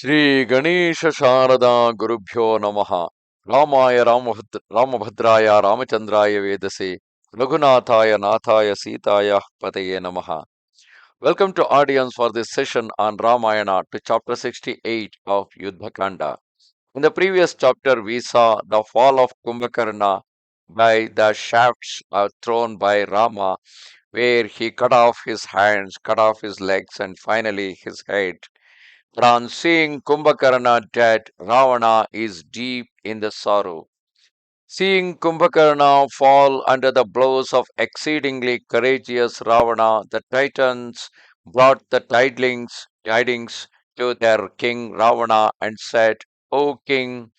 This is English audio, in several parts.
Shri Ganesha Sharada Gurubhyo Namaha Ramaya Ramabhadraya Ramachandraya Vedase Raghunathaya Nathaya Sitaya Pataye Namaha. Welcome to audience for this session on Ramayana to chapter 68 of Yuddha Kanda. In the previous chapter, we saw the fall of Kumbhakarna by the shafts thrown by Rama, where he cut off his hands, cut off his legs, and finally his head. But on seeing Kumbhakarna dead, Ravana is deep in the sorrow. Seeing Kumbhakarna fall under the blows of exceedingly courageous Ravana, the Titans brought the tidings to their king Ravana and said, O king,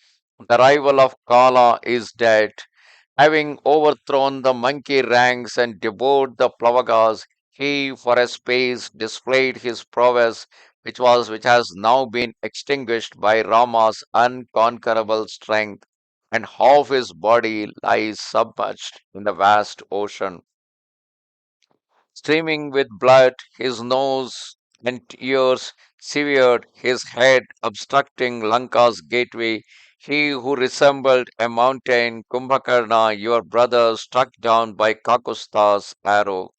the rival of Kala is dead. Having overthrown the monkey ranks and devoured the Plavagas, he for a space displayed his prowess, which has now been extinguished by Rama's unconquerable strength, and half his body lies submerged in the vast ocean. Streaming with blood, his nose and ears severed, his head obstructing Lanka's gateway, he who resembled a mountain, Kumbhakarna, your brother, struck down by Kakusta's arrow.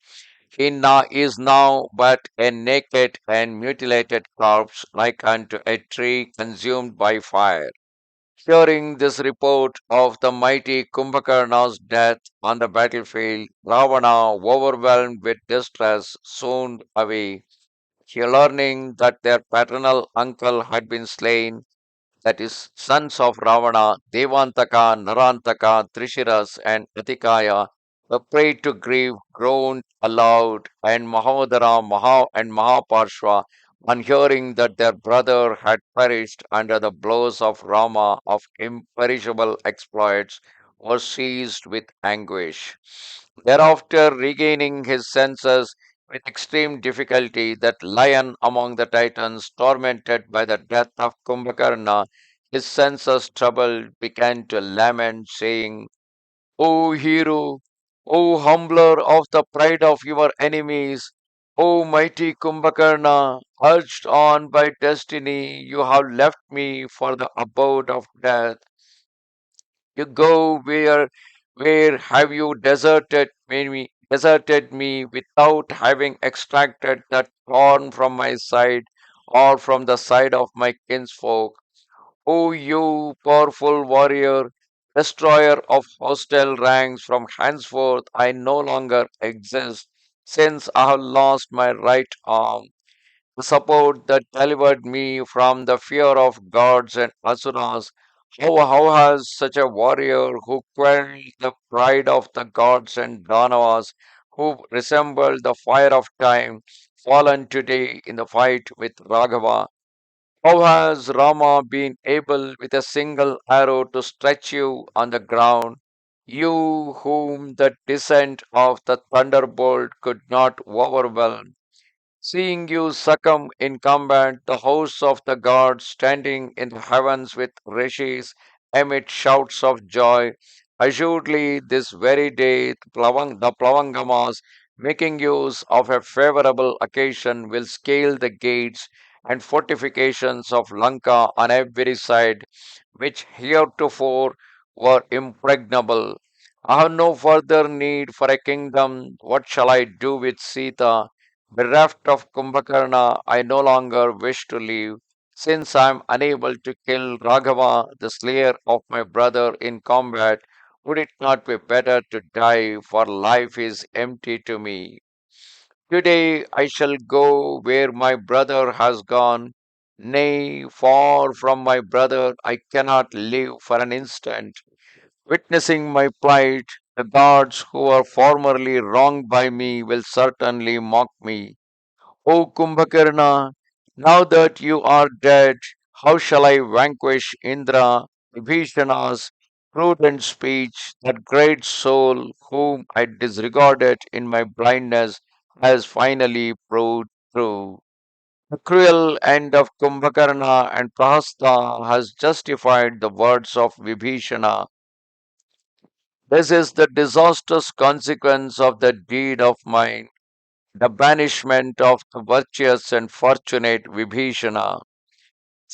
Is now but a naked and mutilated corpse, like unto a tree consumed by fire. Hearing this report of the mighty Kumbhakarna's death on the battlefield, Ravana, overwhelmed with distress, swooned away. He learning that their paternal uncle had been slain, that is, sons of Ravana, Devantaka, Narantaka, Trishiras, and Atikaya, were prey to grief, groaned aloud, and and Mahaparshva, on hearing that their brother had perished under the blows of Rama of imperishable exploits, were seized with anguish. Thereafter, regaining his senses with extreme difficulty, that lion among the Titans, tormented by the death of Kumbhakarna, his senses troubled, began to lament, saying, O hero, O humbler of the pride of your enemies, O mighty Kumbhakarna, urged on by destiny, you have left me for the abode of death. You go where have you deserted me without having extracted that thorn from my side or from the side of my kinsfolk? O you powerful warrior, destroyer of hostile ranks, from henceforth I no longer exist, since I have lost my right arm, the support that delivered me from the fear of gods and asuras. How has such a warrior who quelled the pride of the gods and Danavas, who resembled the fire of time, fallen today in the fight with Raghava? How has Rama been able with a single arrow to stretch you on the ground? You whom the descent of the thunderbolt could not overwhelm. Seeing you succumb in combat, the hosts of the gods standing in the heavens with rishis emit shouts of joy. Assuredly, this very day, the Plavangamas, making use of a favorable occasion, will scale the gates and fortifications of Lanka on every side, which heretofore were impregnable. I have no further need for a kingdom. What shall I do with Sita? Bereft of Kumbhakarna, I no longer wish to live, since I am unable to kill Raghava, the slayer of my brother, in combat. Would it not be better to die, for life is empty to me? Today I shall go where my brother has gone. Nay, far from my brother, I cannot live for an instant. Witnessing my plight, the gods who were formerly wronged by me will certainly mock me. O Kumbhakarna, now that you are dead, how shall I vanquish Indra, Vibhishana's prudent speech, that great soul whom I disregarded in my blindness has finally proved true. The cruel end of Kumbhakarna and Prahastha has justified the words of Vibhishana. This is the disastrous consequence of the deed of mine, the banishment of the virtuous and fortunate Vibhishana.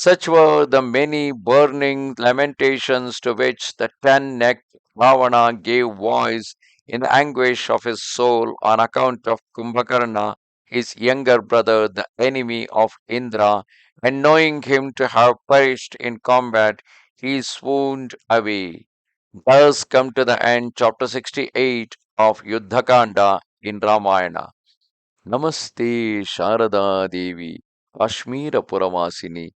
Such were the many burning lamentations to which the ten-necked Ravana gave voice in the anguish of his soul on account of Kumbhakarna, his younger brother, the enemy of Indra, and knowing him to have perished in combat, he swooned away. Thus come to the end, chapter 68 of Yuddha Kanda in Ramayana. Namaste Sharada Devi Kashmira Puravasini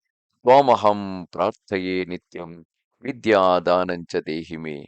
Twamaham Prarthaye Nityam Vidya Danancha Dehime